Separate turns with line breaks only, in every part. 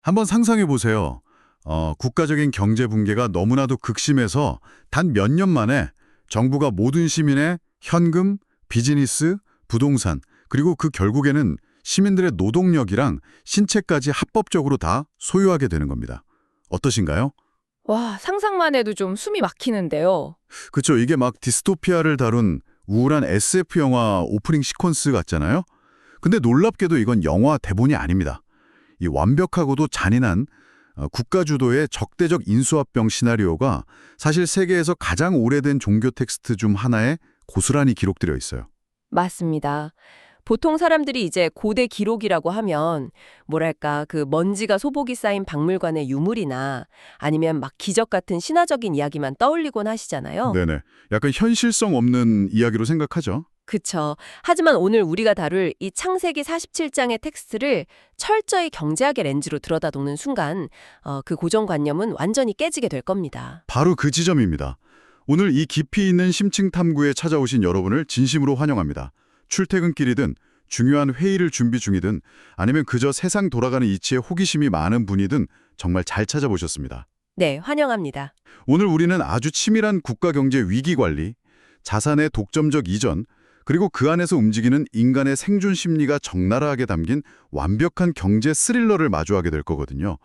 한번 상상해 보세요. 국가적인 경제 붕괴가 너무나도 극심해서 단 몇 년 만에 정부가 모든 시민의 현금, 비즈니스, 부동산, 그리고 그 결국에는 시민들의 노동력이랑 신체까지 합법적으로 다 소유하게 되는 겁니다. 어떠신가요?
와, 상상만 해도 좀 숨이 막히는데요.
그쵸, 이게 막 디스토피아를 다룬 우울한 SF 영화 오프닝 시퀀스 같잖아요? 근데 놀랍게도 이건 영화 대본이 아닙니다. 이 완벽하고도 잔인한 국가 주도의 적대적 인수합병 시나리오가 사실 세계에서 가장 오래된 종교 텍스트 중 하나에 고스란히 기록되어 있어요.
맞습니다. 보통 사람들이 이제 고대 기록이라고 하면 뭐랄까 그 먼지가 소복이 쌓인 박물관의 유물이나 아니면 막 기적 같은 신화적인 이야기만 떠올리곤 하시잖아요.
네네. 약간 현실성 없는 이야기로 생각하죠.
그쵸. 하지만 오늘 우리가 다룰 이 창세기 47장의 텍스트를 철저히 경제학의 렌즈로 들여다보는 순간 그 고정관념은 완전히 깨지게 될 겁니다.
바로 그 지점입니다. 오늘 이 깊이 있는 심층 탐구에 찾아오신 여러분을 진심으로 환영합니다. 출퇴근길이든 중요한 회의를 준비 중이든 아니면 그저 세상 돌아가는 이치에 호기심이 많은 분이든 정말 잘 찾아보셨습니다.
네, 환영합니다.
오늘 우리는 아주 치밀한 국가경제 위기 관리, 자산의 독점적 이전, 그리고 그 안에서 움직이는 인간의 생존 심리가 적나라하게 담긴 완벽한 경제 스릴러를 마주하게 될 거거든요.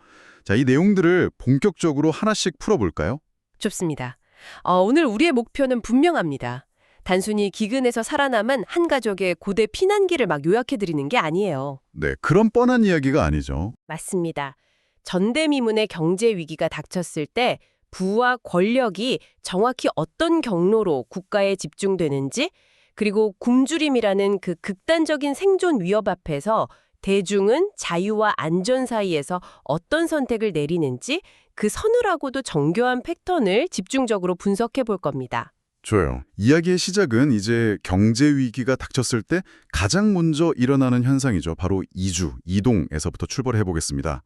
자, 이 내용들을 본격적으로 하나씩 풀어볼까요?
좋습니다. 오늘 우리의 목표는 분명합니다. 단순히 기근에서 살아남은 한 가족의 고대 피난기를 막 요약해드리는 게 아니에요.
네, 그런 뻔한 이야기가 아니죠.
맞습니다. 전대미문의 경제 위기가 닥쳤을 때 부와 권력이 정확히 어떤 경로로 국가에 집중되는지, 그리고 굶주림이라는 그 극단적인 생존 위협 앞에서 대중은 자유와 안전 사이에서 어떤 선택을 내리는지 그 서늘하고도 정교한 패턴을 집중적으로 분석해 볼 겁니다.
좋아요. 이야기의 시작은 이제 경제 위기가 닥쳤을 때 가장 먼저 일어나는 현상이죠. 바로 이동에서부터 출발해 보겠습니다.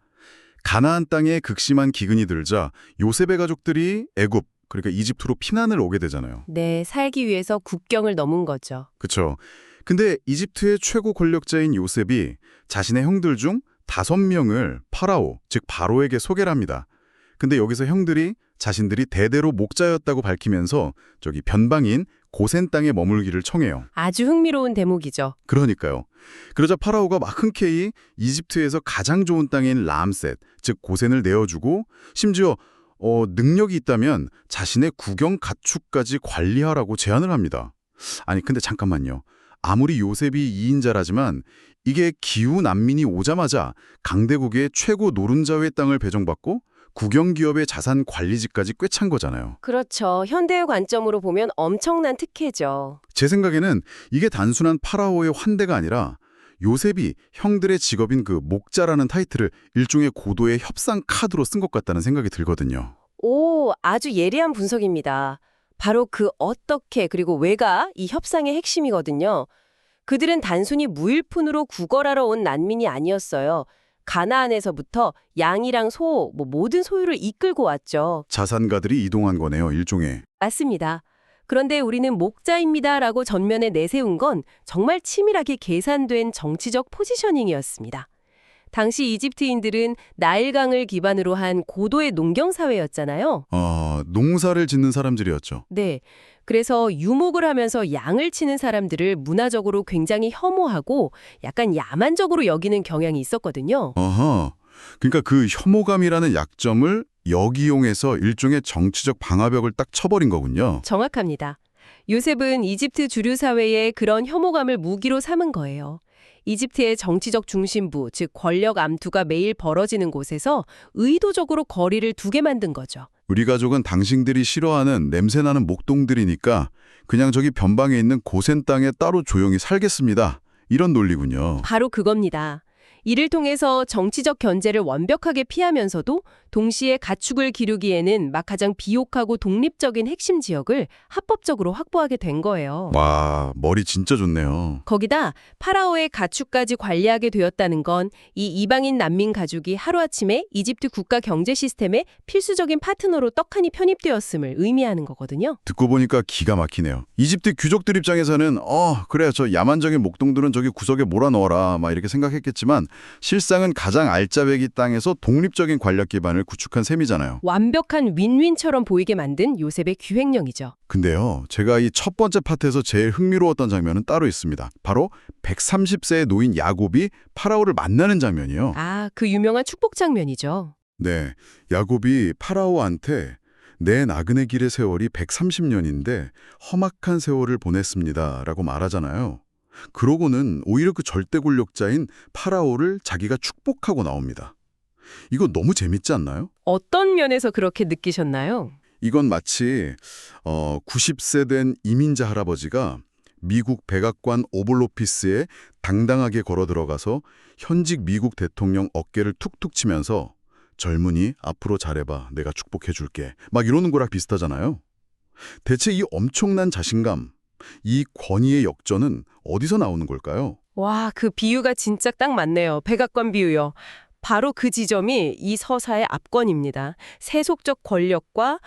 가나안 땅에 극심한 기근이 들자 요셉의 가족들이 애굽, 그러니까 이집트로 피난을 오게 되잖아요.
네, 살기 위해서 국경을 넘은 거죠.
그렇죠. 근데 이집트의 최고 권력자인 요셉이 자신의 형들 중 5명을 파라오, 즉 바로에게 소개를 합니다. 근데 여기서 형들이 자신들이 대대로 목자였다고 밝히면서 저기 변방인 고센 땅에 머물기를 청해요.
아주 흥미로운 대목이죠.
그러니까요. 그러자 파라오가 막 흔쾌히 이집트에서 가장 좋은 땅인 람셋, 즉 고센을 내어주고 심지어 능력이 있다면 자신의 국영 가축까지 관리하라고 제안을 합니다. 아니 근데 잠깐만요. 아무리 요셉이 2인자라지만 이게 기후 난민이 오자마자 강대국의 최고 노른자의 땅을 배정받고 국영기업의 자산 관리직까지 꿰찬 거잖아요.
그렇죠. 현대의 관점으로 보면 엄청난 특혜죠.
제 생각에는 이게 단순한 파라오의 환대가 아니라 요셉이 형들의 직업인 그 목자라는 타이틀을 일종의 고도의 협상 카드로 쓴 것 같다는 생각이 들거든요.
오, 아주 예리한 분석입니다. 바로 그 어떻게 그리고 왜가 이 협상의 핵심이거든요. 그들은 단순히 무일푼으로 구걸하러 온 난민이 아니었어요. 가나안에서부터 양이랑 소, 모든 소유를 이끌고 왔죠.
자산가들이 이동한 거네요, 일종의.
맞습니다. 그런데 우리는 목자입니다라고 전면에 내세운 건 정말 치밀하게 계산된 정치적 포지셔닝이었습니다. 당시 이집트인들은 나일강을 기반으로 한 고도의 농경 사회였잖아요.
농사를 짓는 사람들이었죠.
네. 그래서 유목을 하면서 양을 치는 사람들을 문화적으로 굉장히 혐오하고 약간 야만적으로 여기는 경향이 있었거든요.
어허. 그러니까 그 혐오감이라는 약점을 역이용해서 일종의 정치적 방화벽을 딱 쳐버린 거군요.
정확합니다. 요셉은 이집트 주류 사회에 그런 혐오감을 무기로 삼은 거예요. 이집트의 정치적 중심부, 즉 권력 암투가 매일 벌어지는 곳에서 의도적으로 거리를 두게 만든 거죠.
우리 가족은 당신들이 싫어하는 냄새나는 목동들이니까 그냥 저기 변방에 있는 고센 땅에 따로 조용히 살겠습니다. 이런 논리군요.
바로 그겁니다. 이를 통해서 정치적 견제를 완벽하게 피하면서도 동시에 가축을 기르기에는 막 가장 비옥하고 독립적인 핵심 지역을 합법적으로 확보하게 된 거예요.
와, 머리 진짜 좋네요.
거기다 파라오의 가축까지 관리하게 되었다는 건 이 이방인 난민 가족이 하루아침에 이집트 국가 경제 시스템의 필수적인 파트너로 떡하니 편입되었음을 의미하는 거거든요.
듣고 보니까 기가 막히네요. 이집트 귀족들 입장에서는 그래 저 야만적인 목동들은 저기 구석에 몰아넣어라 막 이렇게 생각했겠지만 실상은 가장 알짜배기 땅에서 독립적인 관력 기반을 구축한 셈이잖아요.
완벽한 윈윈처럼 보이게 만든 요셉의 기획령이죠.
근데요, 제가 이 첫 번째 파트에서 제일 흥미로웠던 장면은 따로 있습니다. 바로 130세의 노인 야곱이 파라오를 만나는 장면이요.
아, 그 유명한 축복 장면이죠.
네, 야곱이 파라오한테 내 나그네 길의 세월이 130년인데 험악한 세월을 보냈습니다 라고 말하잖아요. 그러고는 오히려 그 절대 권력자인 파라오를 자기가 축복하고 나옵니다. 이거 너무 재밌지 않나요?
어떤 면에서 그렇게 느끼셨나요?
이건 마치 90세 된 이민자 할아버지가 미국 백악관 오벌 오피스에 당당하게 걸어 들어가서 현직 미국 대통령 어깨를 툭툭 치면서 젊은이 앞으로 잘해봐 내가 축복해줄게 막 이러는 거랑 비슷하잖아요. 대체 이 엄청난 자신감, 이 권위의 역전은 어디서 나오는 걸까요?
와, 그 비유가 진짜 딱 맞네요. 백악관 비유요. 바로 그 지점이 이 서사의 압권입니다. 세속적 권력과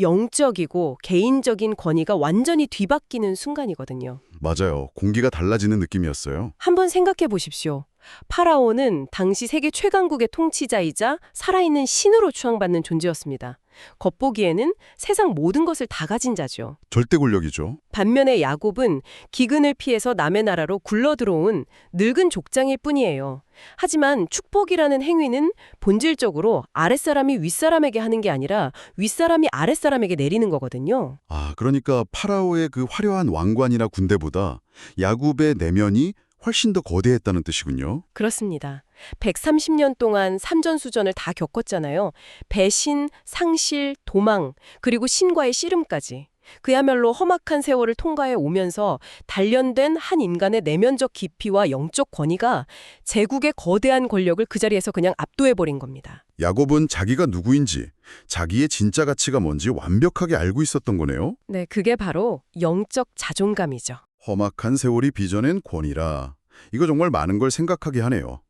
영적이고 개인적인 권위가 완전히 뒤바뀌는 순간이거든요.
맞아요. 공기가 달라지는 느낌이었어요.
한번 생각해 보십시오. 파라오는 당시 세계 최강국의 통치자이자 살아있는 신으로 추앙받는 존재였습니다. 겉보기에는 세상 모든 것을 다 가진 자죠.
절대 권력이죠.
반면에 야곱은 기근을 피해서 남의 나라로 굴러들어온 늙은 족장일 뿐이에요. 하지만 축복이라는 행위는 본질적으로 아랫사람이 윗사람에게 하는 게 아니라 윗사람이 아랫사람에게 내리는 거거든요.
아, 그러니까 파라오의 그 화려한 왕관이나 군대보다 야곱의 내면이 훨씬 더 거대했다는 뜻이군요.
그렇습니다. 130년 동안 산전수전을 다 겪었잖아요. 배신, 상실, 도망, 그리고 신과의 씨름까지. 그야말로 험악한 세월을 통과해 오면서 단련된 한 인간의 내면적 깊이와 영적 권위가 제국의 거대한 권력을 그 자리에서 그냥 압도해버린 겁니다.
야곱은 자기가 누구인지, 자기의 진짜 가치가 뭔지 완벽하게 알고 있었던 거네요.
네, 그게 바로 영적 자존감이죠.
험악한 세월이 빚어낸 권위라. 이거 정말 많은 걸 생각하게 하네요.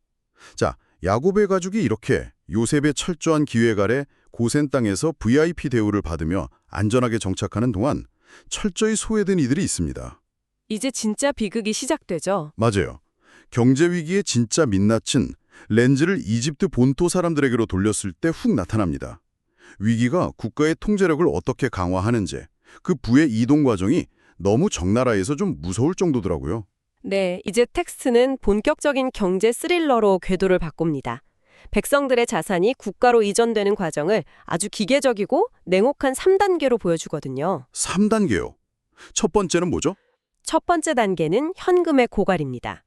자, 야곱의 가족이 이렇게 요셉의 철저한 기획 아래 고센 땅에서 VIP 대우를 받으며 안전하게 정착하는 동안 철저히 소외된 이들이 있습니다.
이제 진짜 비극이 시작되죠.
맞아요. 경제 위기에 진짜 민낯은 렌즈를 이집트 본토 사람들에게로 돌렸을 때 훅 나타납니다. 위기가 국가의 통제력을 어떻게 강화하는지, 그 부의 이동 과정이 너무 적나라해서 좀 무서울 정도더라고요.
네, 이제 텍스트는 본격적인 경제 스릴러로 궤도를 바꿉니다. 백성들의 자산이 국가로 이전되는 과정을 아주 기계적이고 냉혹한 3단계로 보여주거든요.
3단계요. 첫 번째는 뭐죠?
첫 번째 단계는 현금의 고갈입니다.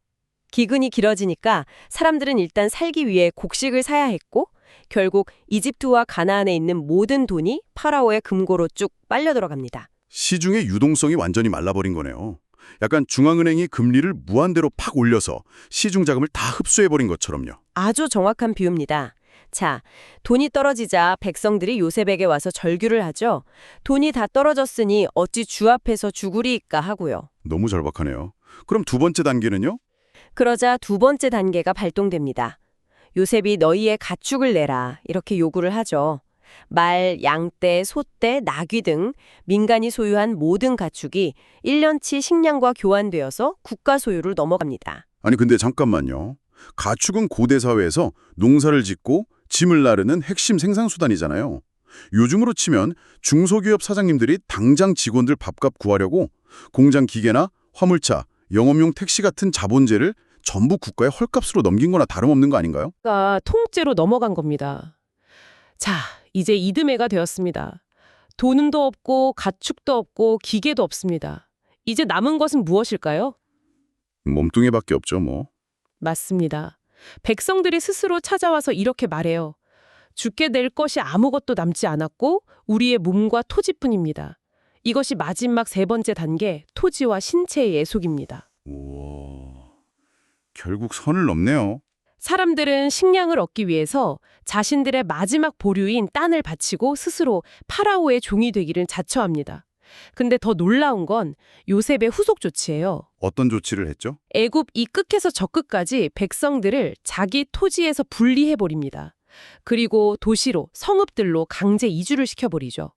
기근이 길어지니까 사람들은 일단 살기 위해 곡식을 사야 했고 결국 이집트와 가나안에 있는 모든 돈이 파라오의 금고로 쭉 빨려 들어갑니다.
시중의 유동성이 완전히 말라버린 거네요. 약간 중앙은행이 금리를 무한대로 팍 올려서 시중 자금을 다 흡수해버린 것처럼요.
아주 정확한 비유입니다. 자, 돈이 떨어지자 백성들이 요셉에게 와서 절규를 하죠. 돈이 다 떨어졌으니 어찌 주 앞에서 죽으리이까 하고요.
너무 절박하네요. 그럼 두 번째 단계는요?
그러자 두 번째 단계가 발동됩니다. 요셉이 너희의 가축을 내라 이렇게 요구를 하죠. 말, 양떼, 소떼, 나귀 등 민간이 소유한 모든 가축이 1년치 식량과 교환되어서 국가 소유를 넘어갑니다.
아니 근데 잠깐만요. 가축은 고대 사회에서 농사를 짓고 짐을 나르는 핵심 생산수단이잖아요. 요즘으로 치면 중소기업 사장님들이 당장 직원들 밥값 구하려고 공장 기계나 화물차, 영업용 택시 같은 자본재를 전부 국가에 헐값으로 넘긴 거나 다름없는 거 아닌가요?
가 통째로 넘어간 겁니다. 자, 이제 이듬해가 되었습니다. 돈도 없고 가축도 없고 기계도 없습니다. 이제 남은 것은 무엇일까요?
몸뚱이밖에 없죠 뭐.
맞습니다. 백성들이 스스로 찾아와서 이렇게 말해요. 주께 낼 것이 아무것도 남지 않았고 우리의 몸과 토지뿐입니다. 이것이 마지막 세 번째 단계, 토지와 신체의 애속입니다.
우와, 결국 선을 넘네요.
사람들은 식량을 얻기 위해서 자신들의 마지막 보류인 딴을 바치고 스스로 파라오의 종이 되기를 자처합니다. 근데 더 놀라운 건 요셉의 후속 조치예요.
어떤 조치를 했죠?
애굽 이 끝에서 저 끝까지 백성들을 자기 토지에서 분리해버립니다. 그리고 도시로, 성읍들로 강제 이주를 시켜버리죠.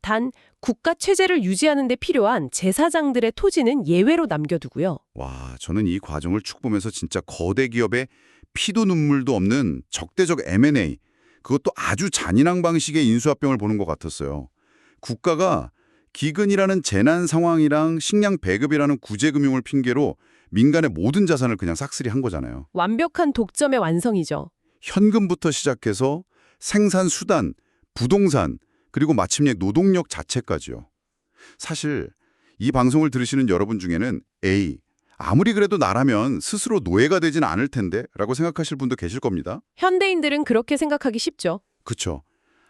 단 국가 체제를 유지하는 데 필요한 제사장들의 토지는 예외로 남겨두고요.
와, 저는 이 과정을 쭉 보면서 진짜 거대 기업의 피도 눈물도 없는 적대적 M&A, 그것도 아주 잔인한 방식의 인수합병을 보는 것 같았어요. 국가가 기근이라는 재난 상황이랑 식량 배급이라는 구제금융을 핑계로 민간의 모든 자산을 그냥 싹쓸이 한 거잖아요.
완벽한 독점의 완성이죠.
현금부터 시작해서 생산 수단, 부동산, 그리고 마침내 노동력 자체까지요. 사실 이 방송을 들으시는 여러분 중에는 에이, 아무리 그래도 나라면 스스로 노예가 되진 않을 텐데 라고 생각하실 분도 계실 겁니다.
현대인들은 그렇게 생각하기 쉽죠.
그렇죠.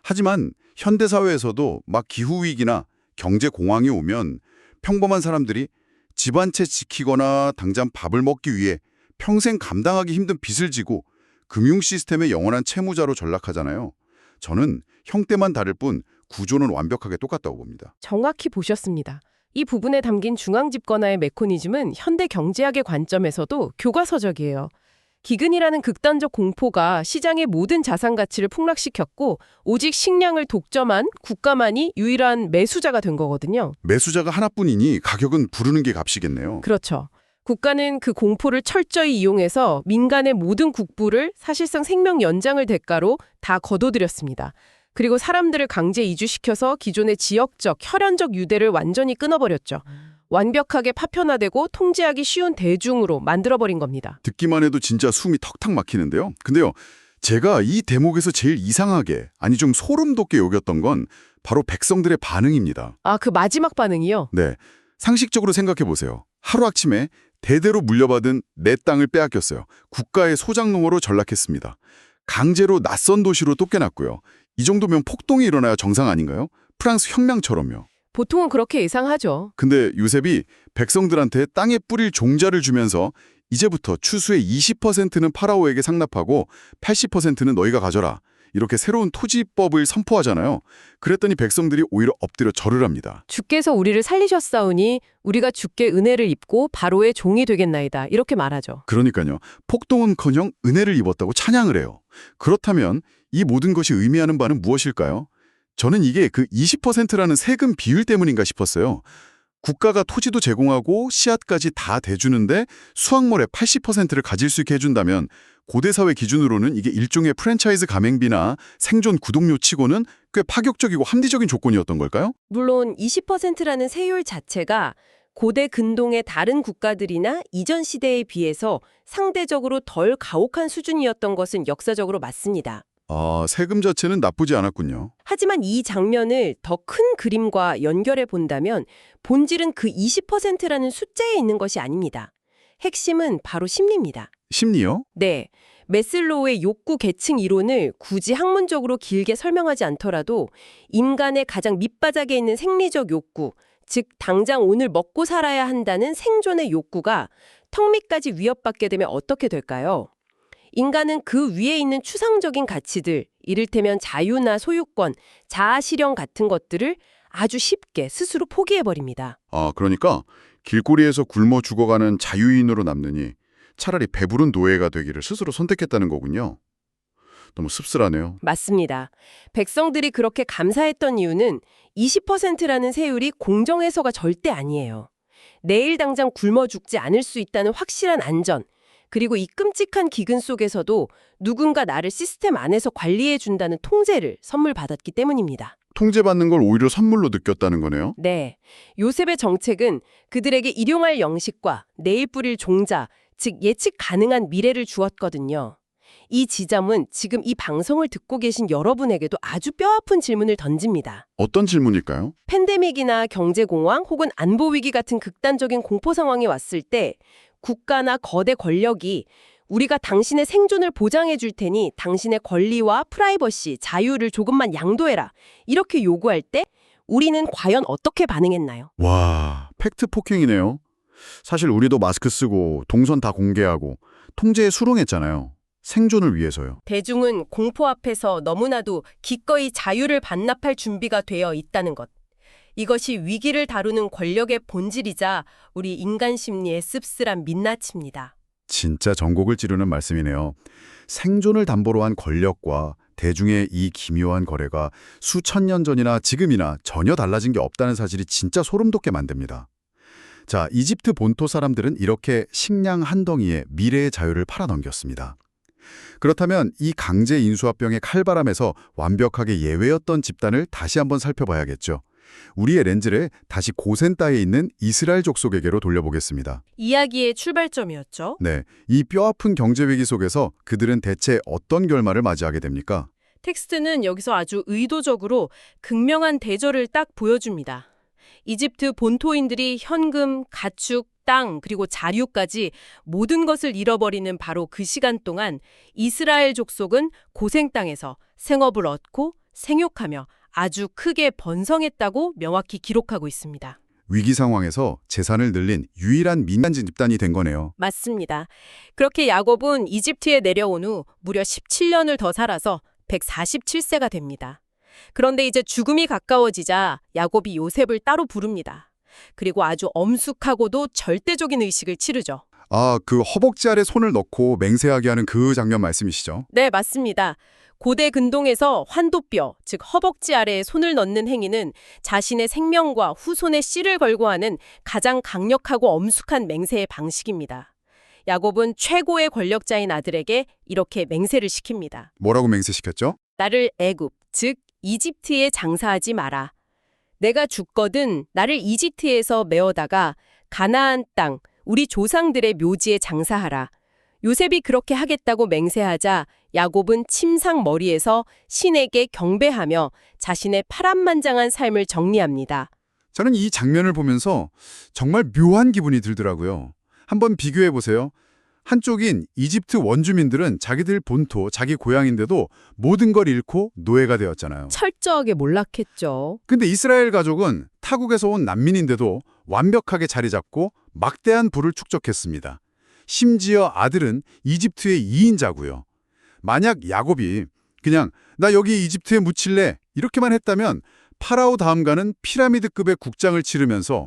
하지만 현대사회에서도 막 기후위기나 경제공황이 오면 평범한 사람들이 집 한 채 지키거나 당장 밥을 먹기 위해 평생 감당하기 힘든 빚을 지고 금융 시스템의 영원한 채무자로 전락하잖아요. 저는 형태만 다를 뿐 구조는 완벽하게 똑같다고 봅니다.
정확히 보셨습니다. 이 부분에 담긴 중앙집권화의 메커니즘은 현대 경제학의 관점에서도 교과서적이에요. 기근이라는 극단적 공포가 시장의 모든 자산 가치를 폭락시켰고 오직 식량을 독점한 국가만이 유일한 매수자가 된 거거든요.
매수자가 하나뿐이니 가격은 부르는 게 값이겠네요.
그렇죠. 국가는 그 공포를 철저히 이용해서 민간의 모든 국부를 사실상 생명 연장을 대가로 다 거둬들였습니다. 그리고 사람들을 강제 이주시켜서 기존의 지역적, 혈연적 유대를 완전히 끊어버렸죠. 완벽하게 파편화되고 통제하기 쉬운 대중으로 만들어버린 겁니다.
듣기만 해도 진짜 숨이 턱턱 막히는데요. 근데요, 제가 이 대목에서 제일 이상하게, 아니 좀 소름 돋게 여겼던 건 바로 백성들의 반응입니다.
아, 그 마지막 반응이요?
네, 상식적으로 생각해 보세요. 하루아침에 대대로 물려받은 내 땅을 빼앗겼어요. 국가의 소작농으로 전락했습니다. 강제로 낯선 도시로 쫓겨났고요. 이 정도면 폭동이 일어나야 정상 아닌가요? 프랑스 혁명처럼요.
보통은 그렇게 예상하죠.
근데 요셉이 백성들한테 땅에 뿌릴 종자를 주면서 이제부터 추수의 20%는 파라오에게 상납하고 80%는 너희가 가져라. 이렇게 새로운 토지법을 선포하잖아요. 그랬더니 백성들이 오히려 엎드려 절을 합니다.
주께서 우리를 살리셨사오니 우리가 주께 은혜를 입고 바로의 종이 되겠나이다. 이렇게 말하죠.
그러니까요. 폭동은커녕 은혜를 입었다고 찬양을 해요. 그렇다면 이 모든 것이 의미하는 바는 무엇일까요? 저는 이게 그 20%라는 세금 비율 때문인가 싶었어요. 국가가 토지도 제공하고 씨앗까지 다 대주는데 수확물의 80%를 가질 수 있게 해준다면 고대 사회 기준으로는 이게 일종의 프랜차이즈 가맹비나 생존 구독료 치고는 꽤 파격적이고 합리적인 조건이었던 걸까요?
물론 20%라는 세율 자체가 고대 근동의 다른 국가들이나 이전 시대에 비해서 상대적으로 덜 가혹한 수준이었던 것은 역사적으로 맞습니다.
아, 세금 자체는 나쁘지 않았군요.
하지만 이 장면을 더 큰 그림과 연결해 본다면 본질은 그 20%라는 숫자에 있는 것이 아닙니다. 핵심은 바로 심리입니다.
심리요?
네, 메슬로우의 욕구 계층 이론을 굳이 학문적으로 길게 설명하지 않더라도 인간의 가장 밑바닥에 있는 생리적 욕구, 즉 당장 오늘 먹고 살아야 한다는 생존의 욕구가 턱 밑까지 위협받게 되면 어떻게 될까요? 인간은 그 위에 있는 추상적인 가치들, 이를테면 자유나 소유권, 자아실현 같은 것들을 아주 쉽게 스스로 포기해버립니다.
아, 그러니까 길거리에서 굶어 죽어가는 자유인으로 남느니 차라리 배부른 노예가 되기를 스스로 선택했다는 거군요. 너무 씁쓸하네요.
맞습니다. 백성들이 그렇게 감사했던 이유는 20%라는 세율이 공정해서가 절대 아니에요. 내일 당장 굶어 죽지 않을 수 있다는 확실한 안전, 그리고 이 끔찍한 기근 속에서도 누군가 나를 시스템 안에서 관리해준다는 통제를 선물 받았기 때문입니다.
통제받는 걸 오히려 선물로 느꼈다는 거네요.
네, 요셉의 정책은 그들에게 일용할 영식과 내일 뿌릴 종자, 즉 예측 가능한 미래를 주었거든요. 이 지점은 지금 이 방송을 듣고 계신 여러분에게도 아주 뼈아픈 질문을 던집니다.
어떤 질문일까요?
팬데믹이나 경제공황 혹은 안보위기 같은 극단적인 공포 상황이 왔을 때 국가나 거대 권력이 우리가 당신의 생존을 보장해 줄 테니 당신의 권리와 프라이버시, 자유를 조금만 양도해라. 이렇게 요구할 때 우리는 과연 어떻게 반응했나요?
와, 팩트 폭행이네요. 사실 우리도 마스크 쓰고 동선 다 공개하고 통제에 수긍했잖아요. 생존을 위해서요.
대중은 공포 앞에서 너무나도 기꺼이 자유를 반납할 준비가 되어 있다는 것. 이것이 위기를 다루는 권력의 본질이자 우리 인간 심리의 씁쓸한 민낯입니다.
진짜 전곡을 찌르는 말씀이네요. 생존을 담보로 한 권력과 대중의 이 기묘한 거래가 수천 년 전이나 지금이나 전혀 달라진 게 없다는 사실이 진짜 소름 돋게 만듭니다. 자, 이집트 본토 사람들은 이렇게 식량 한 덩이에 미래의 자유를 팔아넘겼습니다. 그렇다면 이 강제 인수합병의 칼바람에서 완벽하게 예외였던 집단을 다시 한번 살펴봐야겠죠. 우리의 렌즈를 다시 고센 땅에 있는 이스라엘 족속에게로 돌려보겠습니다.
이야기의 출발점이었죠.
네, 이 뼈아픈 경제 위기 속에서 그들은 대체 어떤 결말을 맞이하게 됩니까?
텍스트는 여기서 아주 의도적으로 극명한 대절을 딱 보여줍니다. 이집트 본토인들이 현금, 가축, 땅, 그리고 자료까지 모든 것을 잃어버리는 바로 그 시간 동안 이스라엘 족속은 고생 땅에서 생업을 얻고 생육하며 아주 크게 번성했다고 명확히 기록하고 있습니다.
위기 상황에서 재산을 늘린 유일한 민간 집단이 된 거네요.
맞습니다. 그렇게 야곱은 이집트에 내려온 후 무려 17년을 더 살아서 147세가 됩니다. 그런데 이제 죽음이 가까워지자 야곱이 요셉을 따로 부릅니다. 그리고 아주 엄숙하고도 절대적인 의식을 치르죠.
아, 그 허벅지 아래 손을 넣고 맹세하게 하는 그 장면 말씀이시죠?
네, 맞습니다. 고대 근동에서 환도뼈, 즉 허벅지 아래에 손을 넣는 행위는 자신의 생명과 후손의 씨를 걸고 하는 가장 강력하고 엄숙한 맹세의 방식입니다. 야곱은 최고의 권력자인 아들에게 이렇게 맹세를 시킵니다.
뭐라고 맹세시켰죠?
나를 애굽, 즉 이집트에 장사하지 마라. 내가 죽거든 나를 이집트에서 메어다가 가나안 땅, 우리 조상들의 묘지에 장사하라. 요셉이 그렇게 하겠다고 맹세하자 야곱은 침상 머리에서 신에게 경배하며 자신의 파란만장한 삶을 정리합니다.
저는 이 장면을 보면서 정말 묘한 기분이 들더라고요. 한번 비교해 보세요. 한쪽인 이집트 원주민들은 자기들 본토, 자기 고향인데도 모든 걸 잃고 노예가 되었잖아요.
철저하게 몰락했죠.
근데 이스라엘 가족은 타국에서 온 난민인데도 완벽하게 자리 잡고 막대한 부를 축적했습니다. 심지어 아들은 이집트의 2인자고요. 만약 야곱이 그냥 나 여기 이집트에 묻힐래 이렇게만 했다면 파라오 다음가는 피라미드급의 국장을 치르면서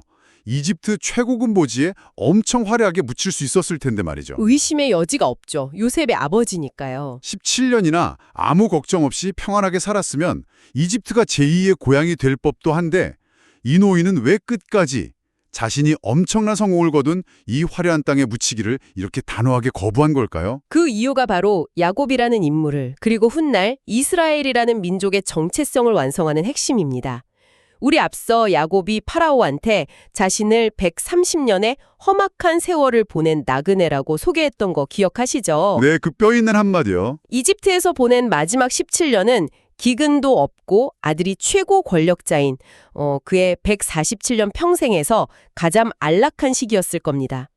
이집트 최고급 모지에 엄청 화려하게 묻힐 수 있었을 텐데 말이죠.
의심의 여지가 없죠. 요셉의 아버지니까요.
17년이나 아무 걱정 없이 평안하게 살았으면 이집트가 제2의 고향이 될 법도 한데 이 노인은 왜 끝까지 자신이 엄청난 성공을 거둔 이 화려한 땅에 묻히기를 이렇게 단호하게 거부한 걸까요?
그 이유가 바로 야곱이라는 인물을 그리고 훗날 이스라엘이라는 민족의 정체성을 완성하는 핵심입니다. 우리 앞서 야곱이 파라오한테 자신을 130년의 험악한 세월을 보낸 나그네라고 소개했던 거 기억하시죠?
네, 그 뼈 있는 한마디요.
이집트에서 보낸 마지막 17년은 기근도 없고 아들이 최고 권력자인 그의 147년 평생에서 가장 안락한 시기였을 겁니다.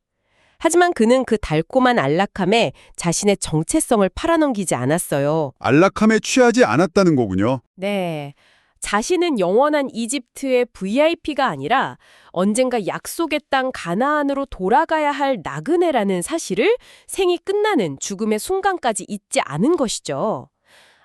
하지만 그는 그 달콤한 안락함에 자신의 정체성을 팔아넘기지 않았어요.
안락함에 취하지 않았다는 거군요.
네. 자신은 영원한 이집트의 VIP가 아니라 언젠가 약속의 땅 가나안으로 돌아가야 할 나그네라는 사실을 생이 끝나는 죽음의 순간까지 잊지 않은 것이죠.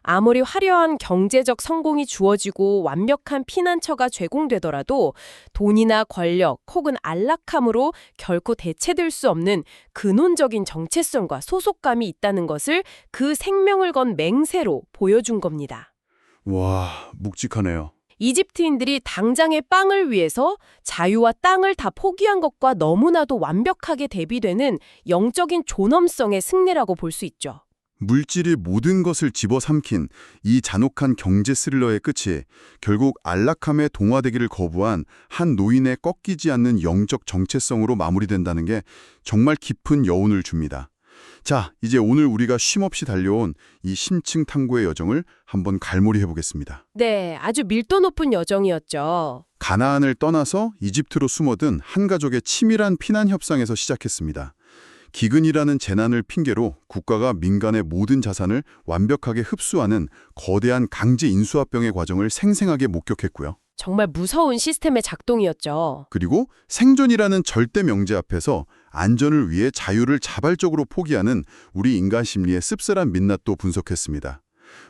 아무리 화려한 경제적 성공이 주어지고 완벽한 피난처가 제공되더라도 돈이나 권력 혹은 안락함으로 결코 대체될 수 없는 근원적인 정체성과 소속감이 있다는 것을 그 생명을 건 맹세로 보여준 겁니다.
와, 묵직하네요.
이집트인들이 당장의 빵을 위해서 자유와 땅을 다 포기한 것과 너무나도 완벽하게 대비되는 영적인 존엄성의 승리라고 볼 수 있죠.
물질이 모든 것을 집어삼킨 이 잔혹한 경제 스릴러의 끝이 결국 안락함에 동화되기를 거부한 한 노인의 꺾이지 않는 영적 정체성으로 마무리된다는 게 정말 깊은 여운을 줍니다. 자, 이제 오늘 우리가 쉼없이 달려온 이 심층 탐구의 여정을 한번 갈무리해 보겠습니다.
네, 아주 밀도 높은 여정이었죠.
가나안을 떠나서 이집트로 숨어든 한 가족의 치밀한 피난 협상에서 시작했습니다. 기근이라는 재난을 핑계로 국가가 민간의 모든 자산을 완벽하게 흡수하는 거대한 강제 인수합병의 과정을 생생하게 목격했고요.
정말 무서운 시스템의 작동이었죠.
그리고 생존이라는 절대 명제 앞에서 안전을 위해 자유를 자발적으로 포기하는 우리 인간 심리의 씁쓸한 민낯도 분석했습니다.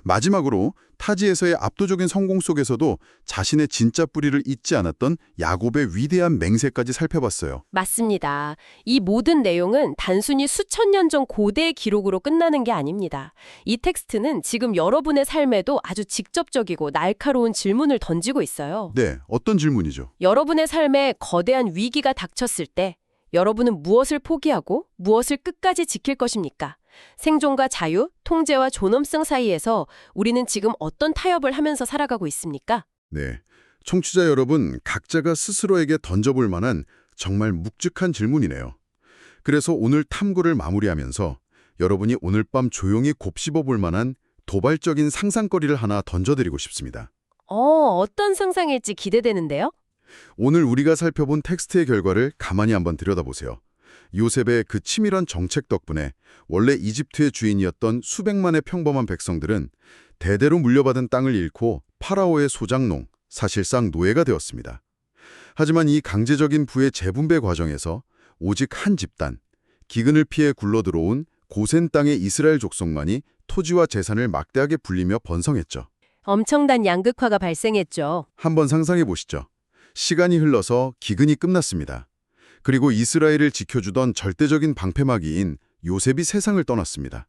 마지막으로 타지에서의 압도적인 성공 속에서도 자신의 진짜 뿌리를 잊지 않았던 야곱의 위대한 맹세까지 살펴봤어요.
맞습니다. 이 모든 내용은 단순히 수천 년 전 고대의 기록으로 끝나는 게 아닙니다. 이 텍스트는 지금 여러분의 삶에도 아주 직접적이고 날카로운 질문을 던지고 있어요.
네, 어떤 질문이죠?
여러분의 삶에 거대한 위기가 닥쳤을 때 여러분은 무엇을 포기하고 무엇을 끝까지 지킬 것입니까? 생존과 자유, 통제와 존엄성 사이에서 우리는 지금 어떤 타협을 하면서 살아가고 있습니까?
네. 청취자 여러분, 각자가 스스로에게 던져볼 만한 정말 묵직한 질문이네요. 그래서 오늘 탐구를 마무리하면서 여러분이 오늘 밤 조용히 곱씹어 볼 만한 도발적인 상상거리를 하나 던져드리고 싶습니다.
어떤 상상일지 기대되는데요?
오늘 우리가 살펴본 텍스트의 결과를 가만히 한번 들여다보세요. 요셉의 그 치밀한 정책 덕분에 원래 이집트의 주인이었던 수백만의 평범한 백성들은 대대로 물려받은 땅을 잃고 파라오의 소장농, 사실상 노예가 되었습니다. 하지만 이 강제적인 부의 재분배 과정에서 오직 한 집단, 기근을 피해 굴러들어온 고센 땅의 이스라엘 족속만이 토지와 재산을 막대하게 불리며 번성했죠.
엄청난 양극화가 발생했죠.
한번 상상해 보시죠. 시간이 흘러서 기근이 끝났습니다. 그리고 이스라엘을 지켜주던 절대적인 방패막이인 요셉이 세상을 떠났습니다.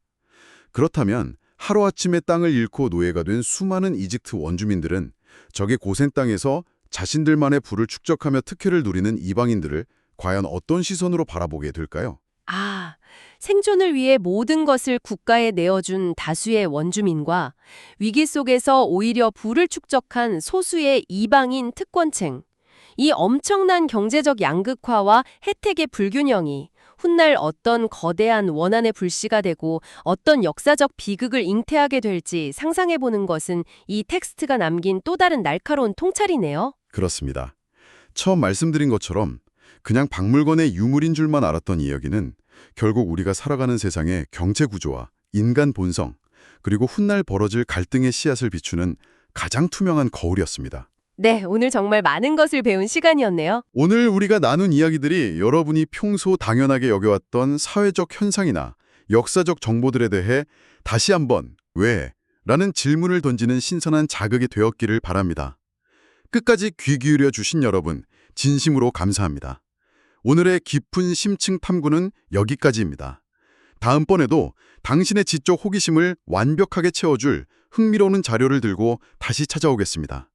그렇다면 하루아침에 땅을 잃고 노예가 된 수많은 이집트 원주민들은 적의 고센 땅에서 자신들만의 부를 축적하며 특혜를 누리는 이방인들을 과연 어떤 시선으로 바라보게 될까요?
생존을 위해 모든 것을 국가에 내어준 다수의 원주민과 위기 속에서 오히려 부를 축적한 소수의 이방인 특권층. 이 엄청난 경제적 양극화와 혜택의 불균형이 훗날 어떤 거대한 원한의 불씨가 되고 어떤 역사적 비극을 잉태하게 될지 상상해보는 것은 이 텍스트가 남긴 또 다른 날카로운 통찰이네요.
그렇습니다. 처음 말씀드린 것처럼 그냥 박물관의 유물인 줄만 알았던 이야기는 결국 우리가 살아가는 세상의 경제 구조와 인간 본성, 그리고 훗날 벌어질 갈등의 씨앗을 비추는 가장 투명한 거울이었습니다.
네, 오늘 정말 많은 것을 배운 시간이었네요.
오늘 우리가 나눈 이야기들이 여러분이 평소 당연하게 여겨왔던 사회적 현상이나 역사적 정보들에 대해 다시 한번 왜? 라는 질문을 던지는 신선한 자극이 되었기를 바랍니다. 끝까지 귀 기울여 주신 여러분, 진심으로 감사합니다. 오늘의 깊은 심층 탐구는 여기까지입니다. 다음번에도 당신의 지적 호기심을 완벽하게 채워줄 흥미로운 자료를 들고 다시 찾아오겠습니다.